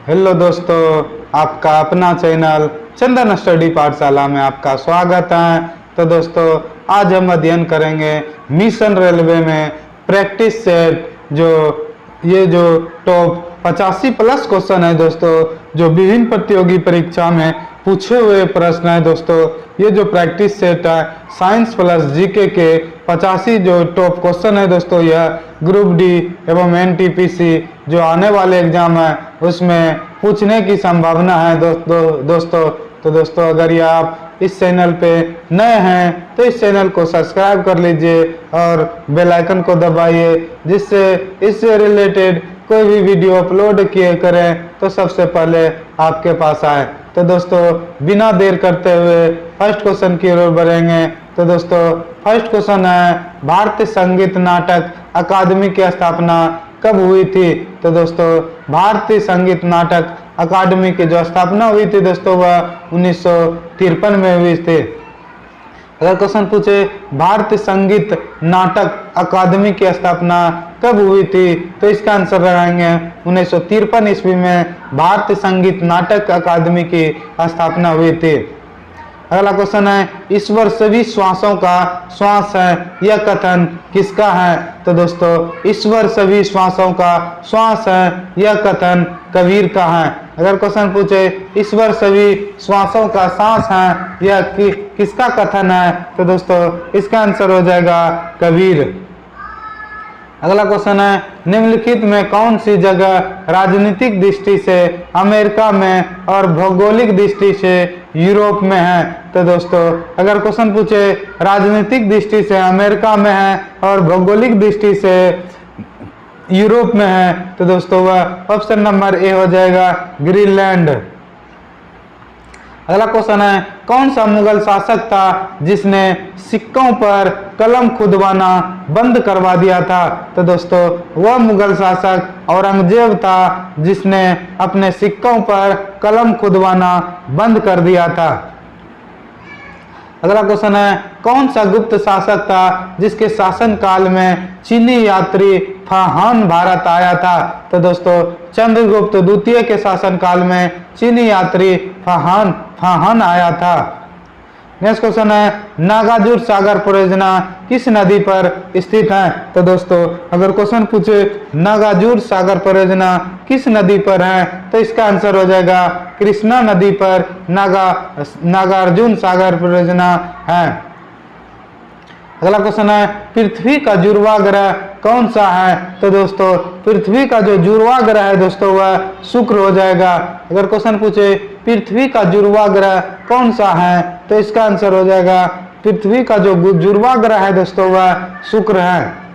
Hello दोस्तों, आपका अपना चैनल चंदन स्टडी पाठशाला में आपका स्वागत है। तो दोस्तों, आज हम अध्ययन करेंगे मिशन रेलवे में प्रैक्टिस सेट जो टॉप 85 प्लस क्वेश्चन है दोस्तों, जो विभिन्न प्रतियोगी परीक्षा में पूछे हुए प्रश्न है दोस्तों। ये जो प्रैक्टिस सेट है साइंस प्लस जीके के 85 जो टॉप क्वेश्चन है दोस्तों, यह ग्रुप डी एवं एनटीपीसी जो आने वाले एग्जाम है उसमें पूछने की संभावना है दोस्तों। तो दोस्तों, अगर ये आप इस चैनल पे नए हैं तो इस चैनल को सब्सक्राइब कर लीजिए और बेल आइकन को दबाइए, जिससे इससे रिलेटेड कोई भी वीडियो अपलोड किए करें तो सबसे पहले आपके पास आए। तो दोस्तों, बिना देर करते हुए फर्स्ट क्वेश्चन की ओर बढ़ेंगे। तो दोस्तों, फर्स्ट क्वेश्चन है भारतीय संगीत नाटक अकादमी की स्थापना कब हुई थी? तो दोस्तों, भारतीय संगीत नाटक अकादमी की जो स्थापना हुई थी दोस्तों, वह 1953 में हुई थी। अगर क्वेश्चन पूछे भारतीय संगीत नाटक अकादमी की स्थापना कब हुई थी, तो इसका आंसर लगाएंगे 1953 ईस्वी में भारतीय संगीत नाटक अकादमी की स्थापना हुई थी। अगला क्वेश्चन है ईश्वर सभी श्वासों का श्वास है, यह कथन किसका है? तो दोस्तों, ईश्वर सभी श्वासों का श्वास है, यह कथन कबीर का है। अगर क्वेश्चन पूछे ईश्वर सभी श्वासों का सांस है, यह किसका कथन है? तो दोस्तों, इसका आंसर हो जाएगा कबीर। अगला क्वेश्चन है निम्नलिखित में कौन सी जगह राजनीतिक दृष्टि से अमेरिका में और भौगोलिक दृष्टि से यूरोप में है? तो दोस्तों, अगर क्वेश्चन पूछे राजनीतिक दृष्टि से अमेरिका में है और भौगोलिक दृष्टि से यूरोप में है, तो दोस्तों वह ऑप्शन नंबर ए हो जाएगा ग्रीनलैंड। अगला क्वेश्चन है कौन सा मुगल शासक था जिसने सिक्कों पर कलम खुदवाना बंद करवा दिया था? तो दोस्तों, वह मुगल शासक औरंगजेब था जिसने अपने सिक्कों पर कलम खुदवाना बंद कर दिया था। अगला क्वेश्चन है कौन सा गुप्त शासक था जिसके शासन काल में चीनी यात्री फाहान भारत आया था? तो दोस्तों, चंद्रगुप्त द्वितीय के शासन काल में चीनी यात्री फाहान आया था। नेक्स्ट क्वेश्चन है नागार्जुन सागर परियोजना किस नदी पर स्थित है? तो दोस्तों, अगर क्वेश्चन पूछे नागार्जुन सागर परियोजना किस नदी पर है, तो इसका आंसर हो जाएगा कृष्णा नदी पर नागार्जुन सागर परियोजना है। अगला क्वेश्चन है पृथ्वी का जुड़वा ग्रह कौन सा है? तो दोस्तों, पृथ्वी का जो जुड़वा ग्रह है दोस्तों, वह शुक्र हो जाएगा। अगर क्वेश्चन पूछे पृथ्वी का जुड़वा ग्रह कौन सा है, तो इसका आंसर हो जाएगा पृथ्वी का जो जुड़वा ग्रह है दोस्तों, वह शुक्र है।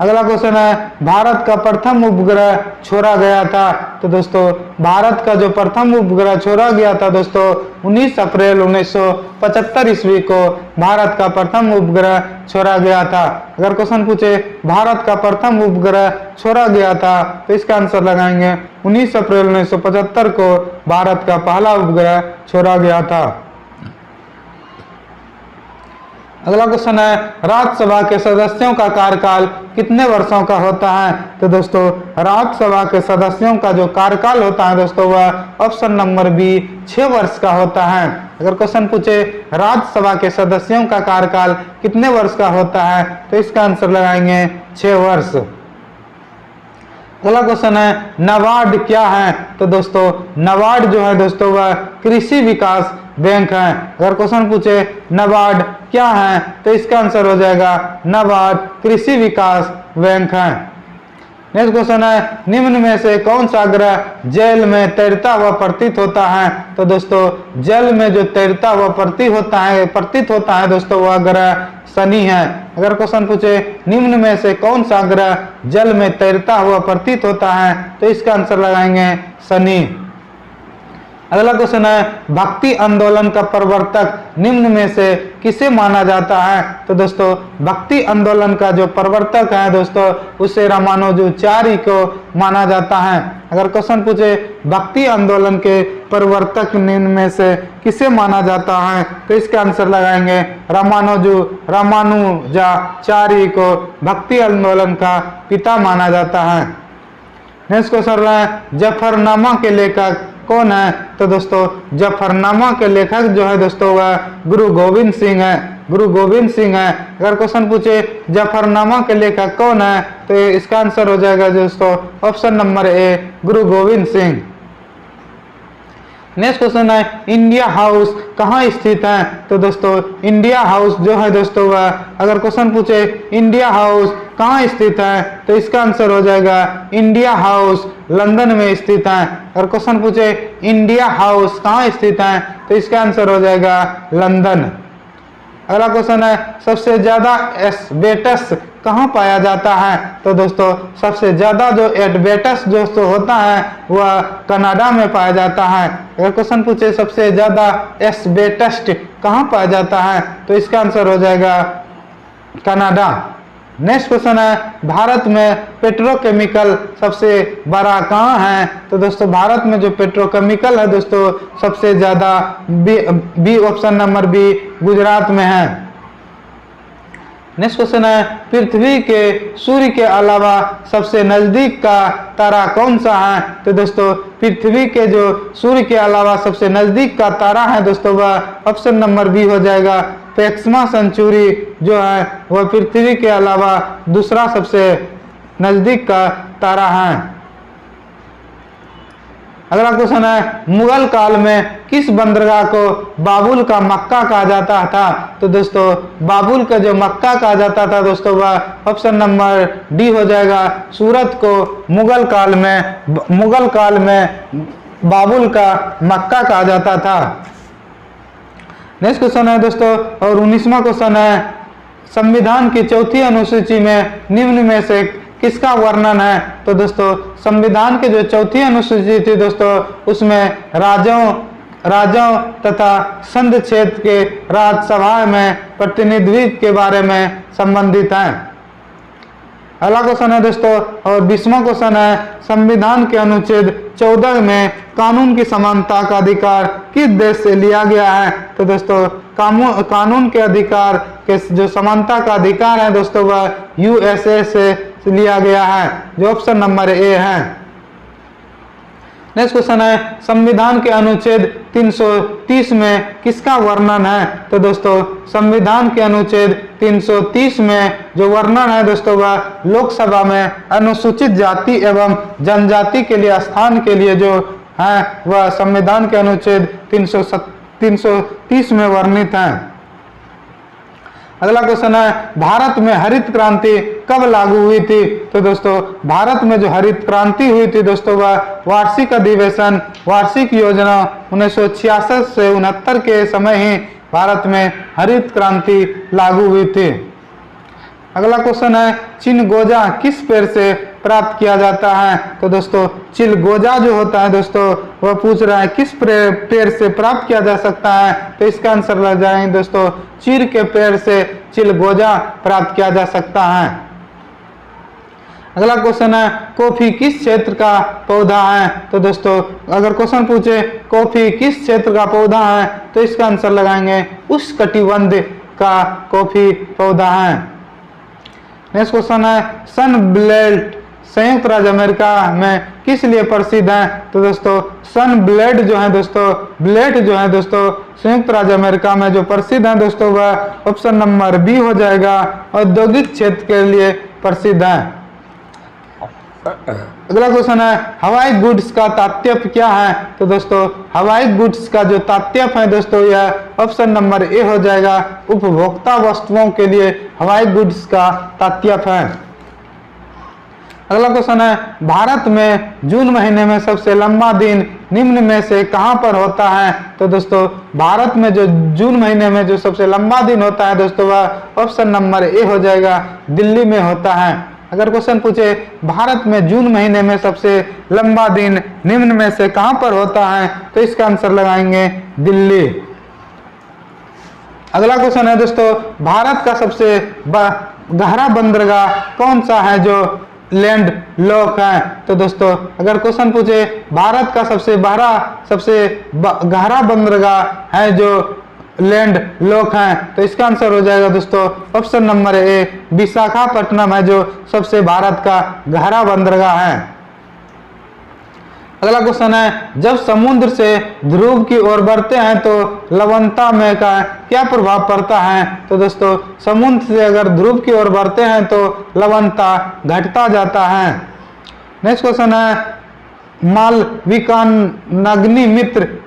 अगला क्वेश्चन है भारत का प्रथम उपग्रह छोड़ा गया था? तो दोस्तों, भारत का जो प्रथम उपग्रह छोड़ा गया था दोस्तों, 19 अप्रैल 1975 ईस्वी को भारत का प्रथम उपग्रह छोड़ा गया था। अगर क्वेश्चन पूछे भारत का प्रथम उपग्रह छोड़ा गया था, तो इसका आंसर लगाएंगे 19 अप्रैल 1975 को भारत का पहला उपग्रह छोड़ा गया था। अगला क्वेश्चन है राज्यसभा के सदस्यों का कार्यकाल कितने वर्षों का होता है? तो दोस्तों, राज्यसभा के सदस्यों का जो कार्यकाल होता है दोस्तों, वह ऑप्शन नंबर बी 6 वर्ष का होता है। अगर क्वेश्चन पूछे राज्यसभा के सदस्यों का कार्यकाल कितने वर्ष का होता है, तो इसका आंसर लगाएंगे 6 वर्ष। अगला क्वेश्चन है नाबार्ड क्या है? तो दोस्तों, नाबार्ड जो है दोस्तों, वह कृषि विकास बैंक है। अगर क्वेश्चन पूछे नाबार्ड क्या है, तो इसका आंसर हो जाएगा नाबार्ड कृषि विकास बैंक है। नेक्स्ट क्वेश्चन है निम्न में से कौन सा ग्रह जल में तैरता हुआ प्रतीत होता है? तो दोस्तों, जल में जो तैरता हुआ प्रतीत होता है दोस्तों, वह ग्रह शनि है। अगर क्वेश्चन पूछे निम्न में से कौन सा ग्रह जल में तैरता हुआ प्रतीत होता है, तो इसका आंसर लगाएंगे शनि। अगला क्वेश्चन है भक्ति आंदोलन का प्रवर्तक निम्न में से किसे माना जाता है? तो दोस्तों, भक्ति आंदोलन का जो प्रवर्तक है दोस्तों, उसे रामानुजाचार्य को माना जाता है। अगर क्वेश्चन पूछे भक्ति आंदोलन के प्रवर्तक निम्न में से किसे माना जाता है, तो इसका आंसर लगाएंगे रामानुजाचार्य को भक्ति आंदोलन का पिता माना जाता है। नेक्स्ट क्वेश्चन रहा है जफरनामा के लेखक कौन है? तो दोस्तों जफरनामा के लेखक जो है दोस्तों वह गुरु गोविंद सिंह है, गुरु गोविंद सिंह है। अगर क्वेश्चन पूछे जफरनामा के लेखक कौन है तो इसका आंसर हो जाएगा दोस्तों option number A Guru Govind Singh. Next question है इंडिया हाउस कहाँ स्थित है? तो दोस्तों इंडिया हाउस जो है दोस्तों वह अगर क्वेश्चन पूछे इंडिया हाउस कहाँ स्थित है तो इसका आंसर हो जाएगा इंडिया हाउस लंदन में स्थित है। अगर क्वेश्चन पूछे इंडिया हाउस कहाँ स्थित है तो इसका आंसर हो जाएगा लंदन। अगला क्वेश्चन है सबसे ज्यादा एस्बेस्टस कहाँ पाया जाता है? तो दोस्तों सबसे ज्यादा जो एस्बेस्टस दोस्तों होता है वह कनाडा में पाया जाता है। अगर क्वेश्चन पूछे सबसे ज्यादा एस्बेस्टस कहाँ पाया जाता है तो इसका आंसर हो जाएगा कनाडा। नेक्स्ट क्वेश्चन है भारत में पेट्रोकेमिकल सबसे बड़ा कहाँ है? तो दोस्तों भारत में जो पेट्रोकेमिकल है दोस्तों सबसे ज्यादा B option number B Gujarat में है। नेक्स्ट क्वेश्चन है पृथ्वी के सूर्य के अलावा सबसे नजदीक का तारा कौन सा है? तो दोस्तों पृथ्वी के जो सूर्य के अलावा सबसे नजदीक का तारा है दोस्तों वह ऑप्शन नंबर बी हो जाएगा प्रेक्सिमा सेंचुरी जो है वह पृथ्वी के अलावा दूसरा सबसे नजदीक का तारा है। अगला क्वेश्चन है मुगल काल में किस बंदरगाह को बाबुल का मक्का कहा जाता था? तो दोस्तों बाबुल का जो मक्का कहा जाता था दोस्तों वह ऑप्शन नंबर डी हो जाएगा सूरत को मुगल काल में बाबुल का मक्का कहा जाता था। नेक्स्ट क्वेश्चन है दोस्तों और 19वां क्वेश्चन है संविधान की चौथी अनुसूची में निम्न में से किसका वर्णन है? तो दोस्तों संविधान की जो चौथी अनुसूची थी दोस्तों उसमें राज्यों तथा संघ क्षेत्र के राज्यसभा में प्रतिनिधित्व के बारे में संबंधित है। अगला क्वेश्चन है दोस्तों और 20वां क्वेश्चन है संविधान के अनुच्छेद 14 में कानून की समानता का अधिकार किस देश से लिया गया है? तो दोस्तों कानून के अधिकार के जो समानता का अधिकार है दोस्तों वह यूएसए से लिया गया है जो ऑप्शन नंबर ए है। नेक्स्ट क्वेश्चन है संविधान के अनुच्छेद 330 में किसका वर्णन है? तो दोस्तों संविधान के अनुच्छेद 330 में जो वर्णन है दोस्तों वह लोकसभा में अनुसूचित जाति एवं जनजाति के लिए स्थान के लिए जो है वह संविधान के अनुच्छेद 330 में वर्णित है। अगला क्वेश्चन है भारत में हरित क्रांति कब लागू हुई थी? तो दोस्तों भारत में जो हरित क्रांति हुई थी दोस्तों वह वार्षिक अधिवेशन वार्षिक योजना 1966 से 69 के समय ही भारत में हरित क्रांति लागू हुई थी। अगला क्वेश्चन है चिलगोजा किस पेड़ से प्राप्त किया जाता है? तो दोस्तों चिलगोजा जो होता है दोस्तों वह पूछ रहा है किस पेड़ से प्राप्त किया जा सकता है? तो इसका आंसर लग जाएंगे दोस्तों चीड़ के पेड़ से चिलगोजा प्राप्त किया जा सकता है। अगला क्वेश्चन है कॉफी किस क्षेत्र का पौधा है? तो दोस्तों अगर क्वेश्चन पूछे कॉफी किस क्षेत्र का पौधा है तो इसका आंसर लगाएंगे उष्णकटिबंध का कॉफी पौधा है। नेक्स्ट क्वेश्चन है सन ब्लेड संयुक्त राज्य अमेरिका में किस लिए प्रसिद्ध है? तो दोस्तों सन ब्लेड जो है दोस्तों संयुक्त राज्य अमेरिका में जो प्रसिद्ध है दोस्तों वह ऑप्शन नंबर बी हो जाएगा औद्योगिक क्षेत्र के लिए प्रसिद्ध है। अगला क्वेश्चन है हवाई गुड्स का तात्पर्य क्या है? तो दोस्तों हवाई गुड्स का जो तात्पर्य है दोस्तों यह ऑप्शन नंबर ए हो जाएगा उपभोक्ता वस्तुओं के लिए हवाई गुड्स का तात्पर्य है। अगला क्वेश्चन है भारत में जून महीने में सबसे लंबा दिन निम्न में से कहां पर होता है? तो दोस्तों भारत में जो जून महीने में जो सबसे लंबा दिन होता है दोस्तों वह ऑप्शन नंबर ए हो जाएगा दिल्ली में होता है। अगर क्वेश्चन पूछे भारत में जून महीने में सबसे लंबा दिन निम्न में से कहां पर होता है तो इसका आंसर लगाएंगे दिल्ली। अगला क्वेश्चन है दोस्तों भारत का सबसे गहरा बंदरगाह कौन सा है जो लैंड लॉक है? तो दोस्तों अगर क्वेश्चन पूछे भारत का सबसे गहरा बंदरगाह है जो लैंड लॉक है तो इसका आंसर हो जाएगा दोस्तों ऑप्शन नंबर ए विशाखापट्टनम है जो सबसे भारत का गहरा बंदरगाह है। अगला क्वेश्चन है, जब समुद्र से ध्रुव की ओर बढ़ते हैं तो लवणता में का क्या प्रभाव पड़ता है? तो दोस्तों समुद्र से अगर ध्रुव की ओर बढ़ते हैं तो लवणता घटता जाता है। नेक्स्ट क्वेश्चन है, मालविकाग्निमित्र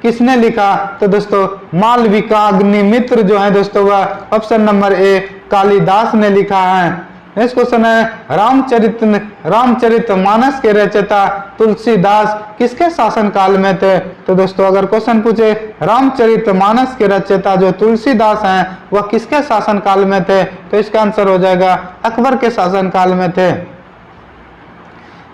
किसने लिखा? तो दोस्तों मालविकाग्निमित्र जो है दोस्तों वह ऑप्शन नंबर ए कालिदास ने लिखा है। नेक्स्ट क्वेश्चन है, रामचरितमानस के रचयिता तुलसीदास किसके शासन काल में थे? तो दोस्तों अगर क्वेश्चन पूछे रामचरितमानस के रचयिता जो तुलसीदास हैं वह किसके शासन काल में थे? तो इसका आंसर हो जाएगा अकबर के शासन काल में थे।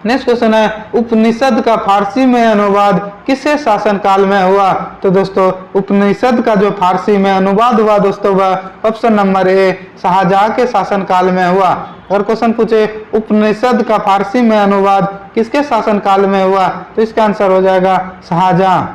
नेक्स्ट क्वेश्चन है, उपनिषद का फारसी में अनुवाद किसके शासन काल में हुआ? तो दोस्तों उपनिषद का जो फारसी में अनुवाद हुआ दोस्तों वह ऑप्शन नंबर ए शाहजहां के शासन काल में हुआ। अगर क्वेश्चन पूछे उपनिषद का फारसी में अनुवाद किसके शासन काल में हुआ? तो इसका आंसर हो जाएगा शाहजहां।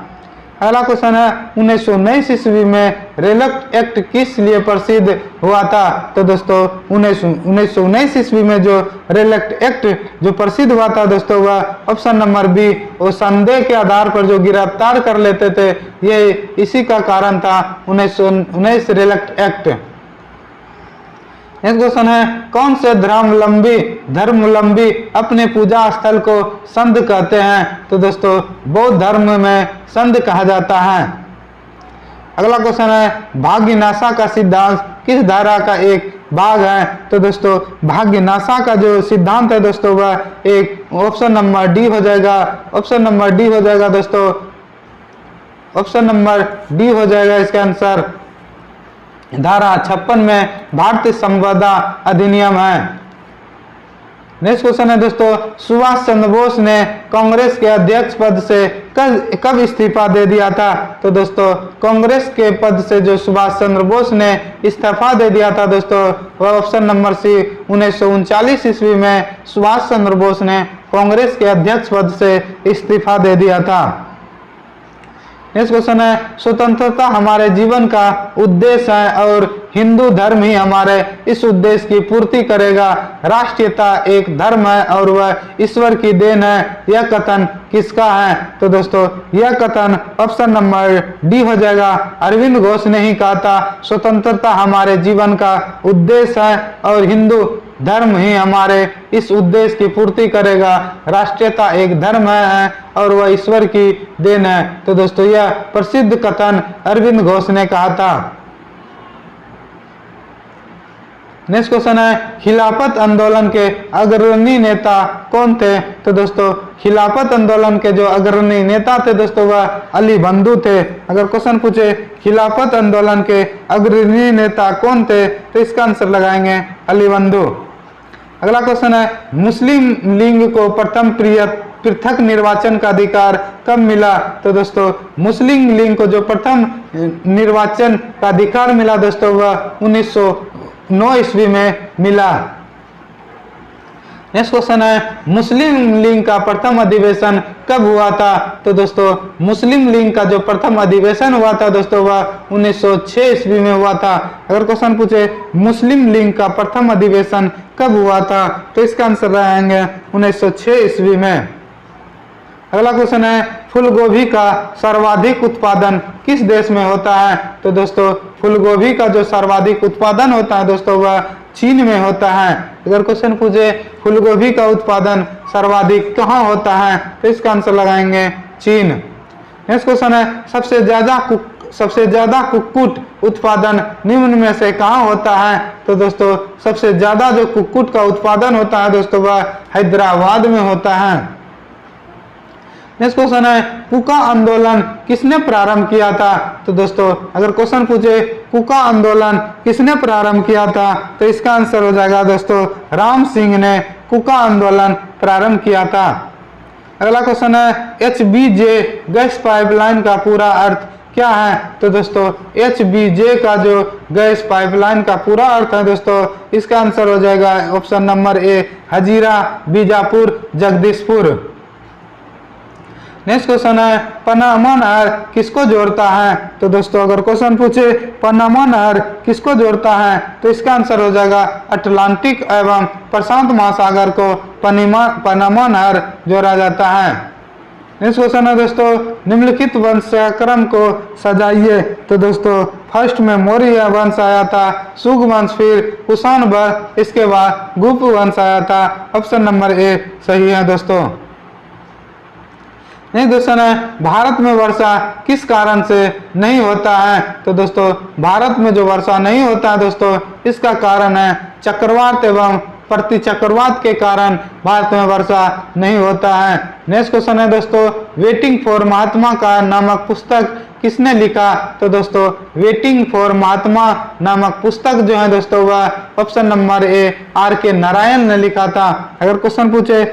अगला क्वेश्चन है, 1919 ईस्वी में रेलक एक्ट किस लिए प्रसिद्ध हुआ था? तो दोस्तों 1919 ईस्वी में जो रेलक एक्ट जो प्रसिद्ध हुआ था दोस्तों वह ऑप्शन नंबर बी वो संदेह के आधार पर जो गिरफ्तार कर लेते थे ये इसी का कारण था 1919 रेलक एक्ट। नेक्स्ट क्वेश्चन है, कौन से धर्मावलंबी अपने पूजा स्थल को संध कहते हैं? तो दोस्तों बौद्ध धर्म में संध कहा जाता है। अगला क्वेश्चन है, भाग्यनाशा का सिद्धांत किस धारा का एक भाग है? तो दोस्तों भाग्यनाशा का जो सिद्धांत है दोस्तों वह एक ऑप्शन नंबर डी हो जाएगा। ऑप्शन नंबर डी हो जाएगा दोस्तों, ऑप्शन नंबर डी हो जाएगा इसका आंसर। धारा 56 में भारतीय संविदा अधिनियम है। नेक्स्ट क्वेश्चन है दोस्तों, सुभाष चंद्र बोस ने कांग्रेस के अध्यक्ष पद से कब इस्तीफा दे दिया था? तो दोस्तों कांग्रेस के पद से जो सुभाष चंद्र बोस ने इस्तीफा दे दिया था दोस्तों वह ऑप्शन नंबर सी 1939 ईस्वी में सुभाष चंद्र बोस ने कांग्रेस के अध्यक्ष पद से इस्तीफा दे दिया था। नेक्स्ट क्वेश्चन है, स्वतंत्रता हमारे जीवन का उद्देश्य है और हिंदू धर्म ही हमारे इस उद्देश्य की पूर्ति करेगा। राष्ट्रीयता एक धर्म है और वह ईश्वर की देन है। यह कथन किसका है? तो दोस्तों यह कथन ऑप्शन नंबर डी हो जाएगा। अरविंद घोष ने ही कहा था स्वतंत्रता हमारे जीवन का उद्देश्य है और हिंदू धर्म ही हमारे इस उद्देश्य की पूर्ति करेगा। राष्ट्रीयता एक धर्म है और वह ईश्वर की देन है। तो दोस्तों यह प्रसिद्ध कथन अरविंद घोष ने कहा था। नेक्स्ट क्वेश्चन है, खिलाफत आंदोलन के अग्रणी नेता कौन थे? तो दोस्तों खिलाफत आंदोलन के जो अग्रणी नेता थे दोस्तों वह अली बंधु थे। अगर क्वेश्चन पूछे खिलाफत आंदोलन के अग्रणी नेता कौन थे तो इसका आंसर लगाएंगे अली बंधु। अगला क्वेश्चन है, मुस्लिम लीग को प्रथम पृथक निर्वाचन का अधिकार कब मिला? तो दोस्तों मुस्लिम लीग को जो प्रथम निर्वाचन का अधिकार मिला दोस्तों वह 1909 ईस्वी में मिला। नेक्स्ट क्वेश्चन है, मुस्लिम लीग का प्रथम अधिवेशन कब हुआ था? तो दोस्तों मुस्लिम लीग का जो प्रथम अधिवेशन हुआ था दोस्तों वह 1906 ईस्वी में हुआ था। अगर क्वेश्चन पूछे मुस्लिम लीग का प्रथम अधिवेशन कब हुआ था तो इसका आंसर रहेंगे 1906 ईस्वी में। अगला क्वेश्चन है, फूलगोभी का सर्वाधिक उत्पादन किस देश में होता है? तो दोस्तों फूलगोभी का जो सर्वाधिक उत्पादन होता है दोस्तों वह चीन में होता है। अगर क्वेश्चन पूछे फूलगोभी का उत्पादन सर्वाधिक कहाँ होता है तो इसका आंसर लगाएंगे चीन। नेक्स्ट क्वेश्चन है, सबसे ज्यादा कुक्कुट उत्पादन निम्न में से कहाँ होता है? तो दोस्तों सबसे ज्यादा जो कुक्कुट का उत्पादन होता है दोस्तों वह हैदराबाद में होता है। नेक्स्ट क्वेश्चन है, कुका आंदोलन किसने प्रारंभ किया था? तो दोस्तों अगर क्वेश्चन पूछे कुका आंदोलन किसने प्रारंभ किया था तो इसका आंसर हो जाएगा दोस्तों राम सिंह ने कुका आंदोलन प्रारंभ किया था। अगला क्वेश्चन है, HBJ गैस पाइपलाइन का पूरा अर्थ क्या है? तो दोस्तों HBJ का जो गैस पाइपलाइन का पूरा अर्थ है दोस्तों इसका आंसर हो जाएगा option number A Hazira Bijapur Jagdishpur. Next question है, पनामा नहर किसको जोड़ता है? तो दोस्तों अगर क्वेश्चन पूछे पनामा नहर किसको जोड़ता है तो इसका आंसर हो जाएगा अटलांटिक एवं प्रशांत महासागर को पनामा नहर जोड़ा जाता है। नेक्स्ट क्वेश्चन है दोस्तों, निम्नलिखित वंशाक्रम को सजाइए। तो दोस्तों फर्स्ट में मौर्य वंश आया था, शुंग वंश, फिर कुषाण वंश, इसके बाद गुप्त वंश आया था। ऑप्शन नंबर ए सही है दोस्तों। नेक्स्ट क्वेश्चन है, भारत में वर्षा किस कारण से नहीं होता है। तो दोस्तों भारत में जो वर्षा नहीं होता है दोस्तों, इसका कारण है चक्रवात एवं प्रति चक्रवात के कारण भारत में वर्षा नहीं होता है। नेक्स्ट क्वेश्चन है दोस्तों, वेटिंग फॉर महात्मा का नामक पुस्तक किसने लिखा। तो दोस्तों वेटिंग फॉर महात्मा नामक पुस्तक जो है दोस्तों वह ऑप्शन नंबर ए आर के नारायण ने लिखा था। अगर क्वेश्चन पूछे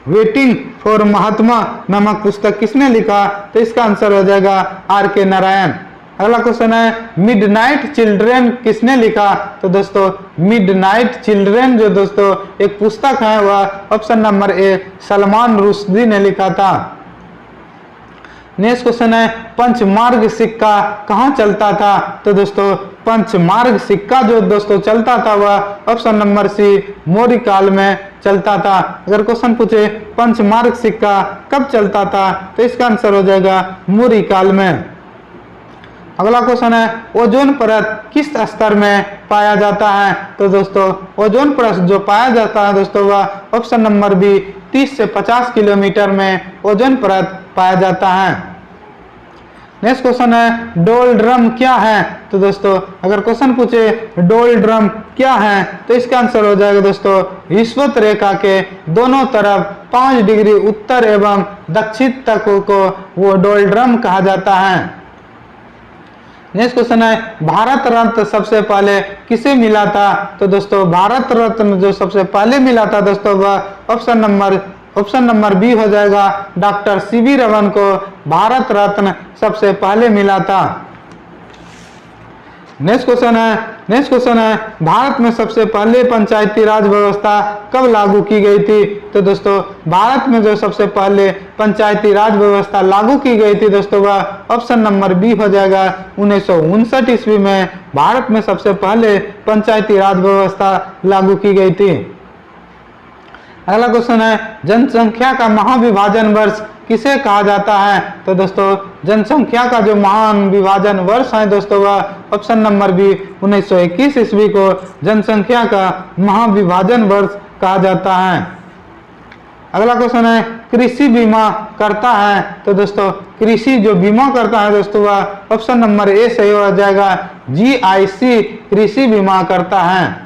वेटिंग फॉर महात्मा नामक पुस्तक किसने लिखा, तो इसका आंसर हो जाएगा आर के नारायण। अगला क्वेश्चन है, मिडनाइट चिल्ड्रन किसने लिखा। तो दोस्तों मिडनाइट चिल्ड्रन जो दोस्तों एक पुस्तक है वह option number A Salman Rushdie ने लिखा था। नेक्स्ट क्वेश्चन है, पंचमार्ग सिक्का कहाँ चलता था। तो दोस्तों पंचमार्ग सिक्का जो दोस्तों चलता था वह ऑप्शन नंबर सी मौर्य काल में चलता था। अगर क्वेश्चन पूछे पंचमार्ग सिक्का कब चलता था, तो इसका आंसर हो जाएगा मौर्य काल में। अगला क्वेश्चन है, ओजोन परत किस स्तर में पाया जाता है। तो दोस्तों ओजोन परत जो पाया जाता है दोस्तों वह ऑप्शन नंबर बी 30 से 50 किलोमीटर में ओजोन परत पाया जाता है। नेक्स्ट क्वेश्चन है, डोलड्रम क्या है। तो दोस्तों अगर क्वेश्चन पूछे डोलड्रम क्या है, तो इसका आंसर हो जाएगा दोस्तों विषुवत रेखा के दोनों तरफ 5 डिग्री उत्तर एवं दक्षिण तक को वो डोलड्रम कहा जाता है। नेक्स्ट क्वेश्चन है, भारत रत्न सबसे पहले किसे मिला था। तो दोस्तों भारत रत्न जो सबसे पहले मिला था दोस्तों वह ऑप्शन नंबर बी हो जाएगा डॉक्टर सीवी रमन को भारत रत्न सबसे पहले मिला था। नेक्स्ट क्वेश्चन है, भारत में सबसे पहले पंचायती राज व्यवस्था कब लागू की गई थी। तो दोस्तों भारत में जो सबसे पहले पंचायती राज व्यवस्था लागू की गई थी दोस्तों वह ऑप्शन नंबर बी हो जाएगा 1959 ईस्वी में भारत में सबसे पहले पंचायती राज व्यवस्था लागू की गई थी। अगला क्वेश्चन है, जनसंख्या का महाविभाजन वर्ष किसे कहा जाता है। तो दोस्तों जनसंख्या का जो महाविभाजन वर्ष है दोस्तों वह ऑप्शन नंबर बी 1921 ईस्वी को जनसंख्या का महाविभाजन वर्ष कहा जाता है। अगला क्वेश्चन है, कृषि बीमा करता है। तो दोस्तों कृषि जो बीमा करता है दोस्तों वह ऑप्शन नंबर ए सही हो जाएगा GIC कृषि बीमा करता है।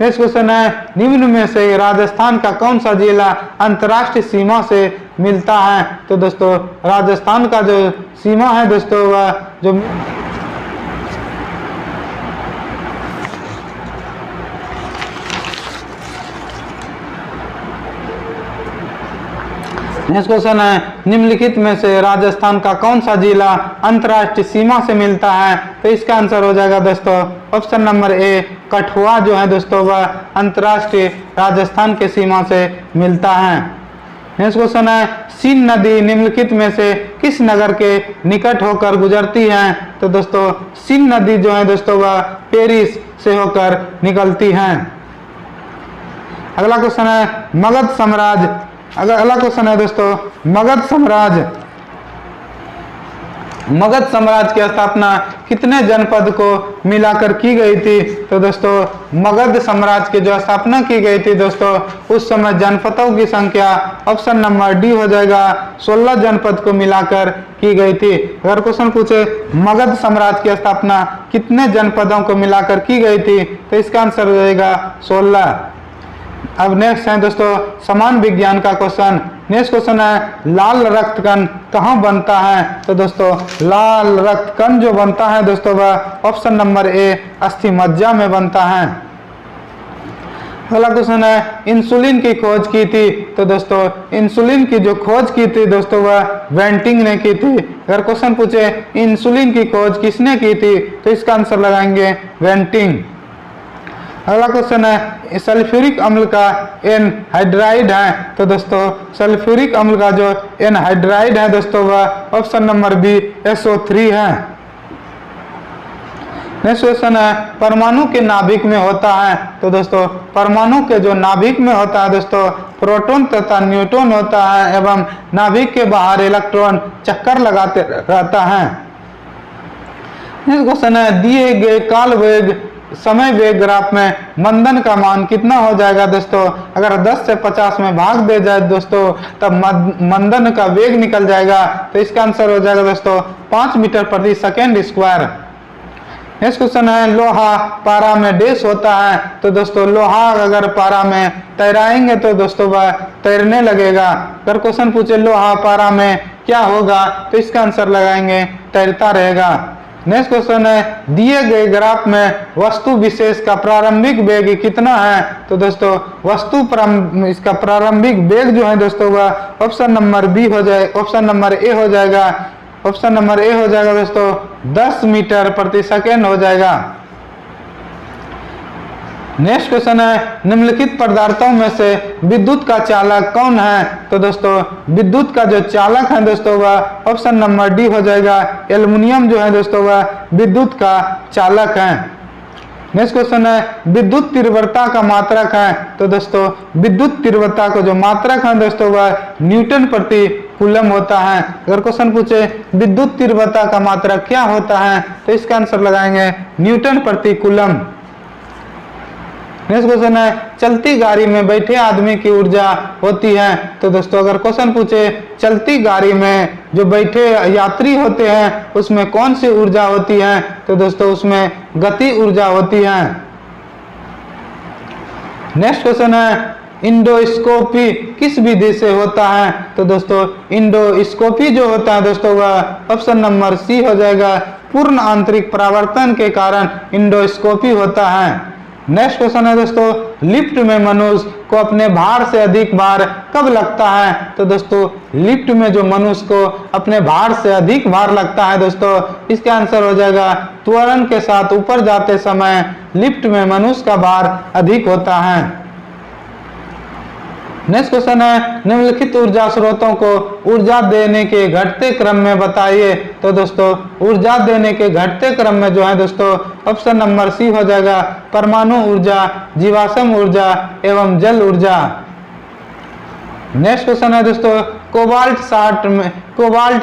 नेक्स्ट क्वेश्चन है, निम्न में से राजस्थान का कौन सा जिला अंतर्राष्ट्रीय सीमा से मिलता है। तो दोस्तों राजस्थान का जो सीमा है दोस्तों वह जो नेक्स्ट क्वेश्चन है, निम्नलिखित में से राजस्थान का कौन सा जिला अंतर्राष्ट्रीय सीमा से मिलता है। तो इसका आंसर हो जाएगा दोस्तों ऑप्शन नंबर ए कठुआ जो है दोस्तों वह अंतर्राष्ट्रीय राजस्थान के सीमा से मिलता है। नेक्स्ट क्वेश्चन है, सीन नदी निम्नलिखित में से किस नगर के निकट होकर गुजरती है। तो दोस्तों सीन नदी जो है दोस्तों वह पेरिस से होकर निकलती है। अगला क्वेश्चन है, मगध साम्राज्य अगला क्वेश्चन है दोस्तों, मगध साम्राज्य की स्थापना कितने जनपद को मिलाकर की गई थी। तो दोस्तों मगध साम्राज्य की जो स्थापना की गई थी दोस्तों उस समय जनपदों की संख्या ऑप्शन नंबर डी हो जाएगा 16 जनपद को मिलाकर की गई थी। अगर क्वेश्चन पूछे मगध साम्राज्य की स्थापना कितने जनपदों को मिलाकर की गई थी, तो इसका आंसर हो जाएगा 16। अब नेक्स्ट है दोस्तों समान विज्ञान का क्वेश्चन। नेक्स्ट क्वेश्चन है, लाल रक्त कण कहाँ बनता है। तो दोस्तों लाल रक्त कण जो बनता है दोस्तों वह ऑप्शन नंबर ए अस्थि मज्जा में बनता है। अगला क्वेश्चन है, इंसुलिन की खोज की थी। तो दोस्तों इंसुलिन की जो खोज की थी दोस्तों वह वेंटिंग ने की थी। अगर क्वेश्चन पूछे इंसुलिन की खोज किसने की थी, तो इसका आंसर लगाएंगे वेंटिंग। अगला क्वेश्चन है, सल्फ्यूरिक अम्ल का एनहाइड्राइड है। तो दोस्तों सल्फ्यूरिक अम्ल का जो एनहाइड्राइड है दोस्तों वह ऑप्शन नंबर बी SO3 है। नेक्स्ट क्वेश्चन है परमाणु के नाभिक में होता है। तो दोस्तों परमाणु के जो नाभिक में होता है दोस्तों प्रोटॉन तथा न्यूट्रॉन होता है एवं नाभिक के बाहर इलेक्ट्रॉन चक्कर लगाते रहता है। नेक्स्ट क्वेश्चन है दिए गए काल वेग समय वेग ग्राफ में मंदन का मान कितना हो जाएगा दोस्तों। अगर 10 से 50 में भाग दे जाए दोस्तों तब मंदन का वेग निकल जाएगा। तो इसका आंसर हो जाएगा दोस्तों 5 मीटर प्रति सेकेंड स्क्वायर। नेक्स्ट क्वेश्चन है लोहा पारा में डैश होता है। तो दोस्तों लोहा अगर पारा में तैराएंगे तो दोस्तों वह तैरने लगेगा। अगर क्वेश्चन पूछे लोहा पारा में क्या होगा तो इसका आंसर लगाएंगे तैरता रहेगा। नेक्स्ट क्वेश्चन है दिए गए ग्राफ में वस्तु विशेष का प्रारंभिक वेग कितना है। तो दोस्तों इसका प्रारंभिक वेग जो है दोस्तों वह ऑप्शन नंबर बी हो जाए, ऑप्शन नंबर ए हो जाएगा। ऑप्शन नंबर ए हो जाएगा दोस्तों 10 मीटर प्रति सेकेंड हो जाएगा। नेक्स्ट क्वेश्चन है निम्नलिखित पदार्थों में से विद्युत का चालक कौन है। तो दोस्तों विद्युत का जो चालक है दोस्तों वह ऑप्शन नंबर डी हो जाएगा। एल्युमिनियम जो है दोस्तों वह विद्युत का चालक है। नेक्स्ट क्वेश्चन है विद्युत तीव्रता का मात्रक है। तो दोस्तों विद्युत तीव्रता का जो मात्रक है दोस्तों वह न्यूटन प्रति कूलम होता है। अगर क्वेश्चन पूछे विद्युत तीव्रता का मात्रक क्या होता है तो इसका आंसर लगाएंगे न्यूटन प्रति कूलम। नेक्स्ट क्वेश्चन है चलती गाड़ी में बैठे आदमी की ऊर्जा होती है। तो दोस्तों अगर क्वेश्चन पूछे चलती गाड़ी में जो बैठे यात्री होते हैं उसमें कौन सी ऊर्जा होती है तो दोस्तों उसमें गति ऊर्जा होती है। नेक्स्ट क्वेश्चन है इंडोस्कोपी किस विधि से होता है। तो दोस्तों इंडोस्कोपी जो होता है दोस्तों वह ऑप्शन नंबर सी हो जाएगा। पूर्ण आंतरिक परावर्तन के कारण इंडोस्कोपी होता है। नेक्स्ट क्वेश्चन है दोस्तों लिफ्ट में मनुष्य को अपने भार से अधिक भार कब लगता है। तो दोस्तों लिफ्ट में जो मनुष्य को अपने भार से अधिक भार लगता है दोस्तों इसका आंसर हो जाएगा त्वरण के साथ ऊपर जाते समय लिफ्ट में मनुष्य का भार अधिक होता है। नेक्स्ट क्वेश्चन है निम्नलिखित ऊर्जा स्रोतों को ऊर्जा देने के घटते क्रम में बताइए। तो दोस्तों ऊर्जा देने के घटते क्रम में जो है दोस्तों ऑप्शन नंबर सी हो जाएगा परमाणु ऊर्जा, जीवाश्म ऊर्जा एवं जल ऊर्जा। नेक्स्ट क्वेश्चन है दोस्तों कोबाल्ट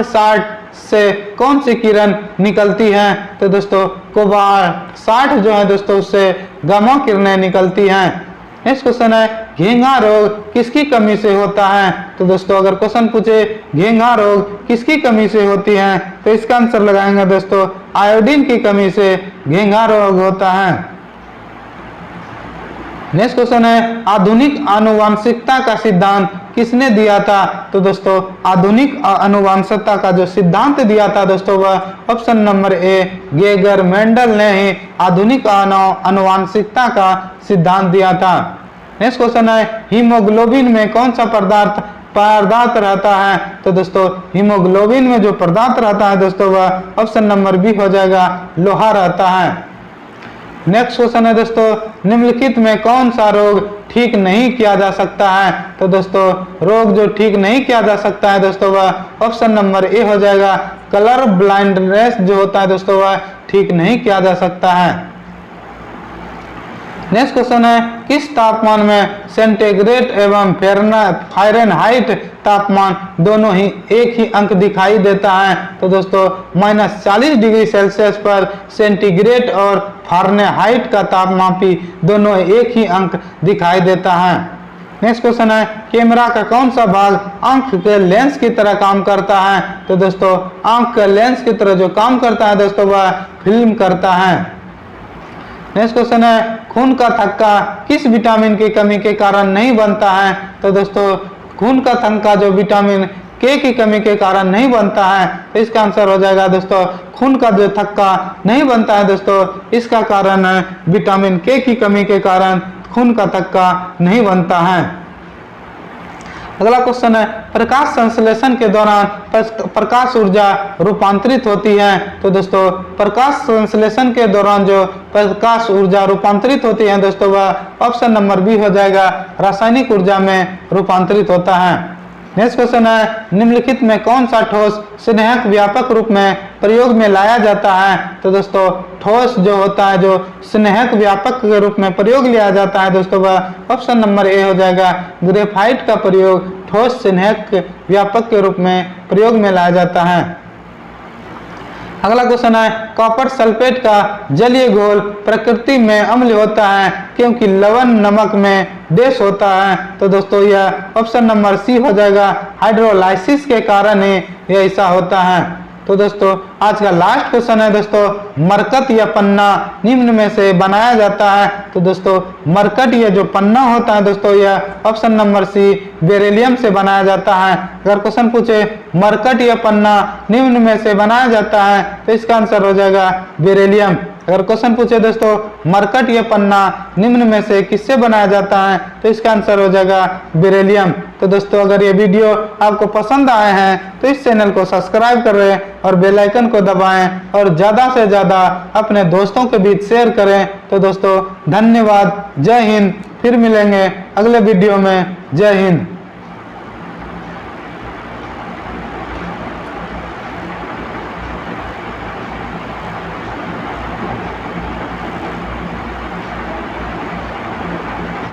60 से कौन सी किरण निकलती है। तो दोस्तों कोबाल्ट 60 जो है दोस्तों उससे गामा किरणें निकलती हैं। नेक्स्ट क्वेश्चन है घेंघा रोग किसकी कमी से होता है। तो दोस्तों अगर क्वेश्चन पूछे घेंघा रोग किसकी कमी से होती है तो इसका आंसर लगाएंगे दोस्तों आयोडीन की कमी से घेंघा रोग होता है। नेक्स्ट क्वेश्चन है आधुनिक आनुवांशिकता का सिद्धांत किसने दिया था। तो दोस्तों आधुनिक आनुवांशिकता का जो सिद्धांत दिया था दोस्तों वह option number A Geiger Mendel ने ही आधुनिक आनुवांशिकता का सिद्धांत दिया था। नेक्स्ट क्वेश्चन है हीमोग्लोबिन में कौन सा पदार्थ रहता है। तो दोस्तों हीमोग्लोबिन में जो पदार्थ रहता है दोस्तों वह ऑप्शन नंबर बी हो जाएगा लोहा रहता है। नेक्स्ट क्वेश्चन है दोस्तों निम्नलिखित में कौन सा रोग ठीक नहीं किया जा सकता है। तो दोस्तों रोग जो ठीक नहीं किया जा सकता है दोस्तों वह ऑप्शन नंबर ए हो जाएगा कलर ब्लाइंडनेस जो होता है दोस्तों वह ठीक नहीं किया जा सकता है। नेक्स्ट क्वेश्चन है किस तापमान में सेंटीग्रेड एवं फ़ारेनहाइट तापमान दोनों ही एक ही अंक दिखाई देता है। तो दोस्तों -40 डिग्री सेल्सियस पर सेंटीग्रेड और फ़ारेनहाइट का तापमापी दोनों एक ही अंक दिखाई देता है। नेक्स्ट क्वेश्चन है कैमरा का कौन सा भाग आंख के लेंस की तरह काम करता है। तो दोस्तों आंख के लेंस की तरह जो काम करता है दोस्तों वह फिल्म करता है। नेक्स्ट क्वेश्चन है खून का थक्का किस विटामिन की कमी के कारण नहीं बनता है। तो दोस्तों खून का थक्का जो विटामिन के की कमी के कारण नहीं बनता है तो इसका आंसर हो जाएगा दोस्तों खून का जो थक्का नहीं बनता है दोस्तों इसका कारण है विटामिन के की कमी के कारण खून का थक्का नहीं बनता है। अगला क्वेश्चन है प्रकाश संश्लेषण के दौरान प्रकाश ऊर्जा रूपांतरित होती है। तो दोस्तों प्रकाश संश्लेषण के दौरान जो प्रकाश ऊर्जा रूपांतरित होती है दोस्तों वह ऑप्शन नंबर बी हो जाएगा रासायनिक ऊर्जा में रूपांतरित होता है। नेक्स्ट क्वेश्चन है, निम्नलिखित में कौन सा ठोस स्नेहक व्यापक रूप में प्रयोग में लाया जाता है? तो दोस्तों ठोस जो होता है जो स्नेहक व्यापक के रूप में प्रयोग लिया जाता है दोस्तों वह ऑप्शन नंबर ए हो जाएगा। ग्रेफाइट का प्रयोग ठोस स्नेहक व्यापक के रूप में प्रयोग में लाया जाता है। अगला क्वेश्चन है, कॉपर सल्फेट का जलीय घोल प्रकृति में अम्ल होता है क्योंकि लवण नमक में डैश होता है? तो दोस्तों यह ऑप्शन नंबर सी हो जाएगा, हाइड्रोलाइसिस के कारण ही यह ऐसा होता है। तो दोस्तों आज का लास्ट क्वेश्चन है दोस्तों, मरकत या पन्ना निम्न में से बनाया जाता है? तो दोस्तों मरकट या जो पन्ना होता है दोस्तों यह ऑप्शन नंबर सी बेरिलियम से बनाया जाता है। अगर क्वेश्चन पूछे मरकट या पन्ना निम्न में से बनाया जाता है तो इसका आंसर हो जाएगा बेरिलियम। अगर क्वेश्चन पूछे दोस्तों मरकट या पन्ना निम्न में से किससे बनाया जाता है तो इसका आंसर हो जाएगा बेरिलियम। तो दोस्तों अगर ये वीडियो आपको पसंद आए हैं तो इस चैनल को सब्सक्राइब करें और बेल आइकन को दबाएं और ज़्यादा से ज़्यादा अपने दोस्तों के बीच शेयर करें। तो दोस्तों धन्यवाद, जय हिंद। फिर मिलेंगे अगले वीडियो में। जय हिंद।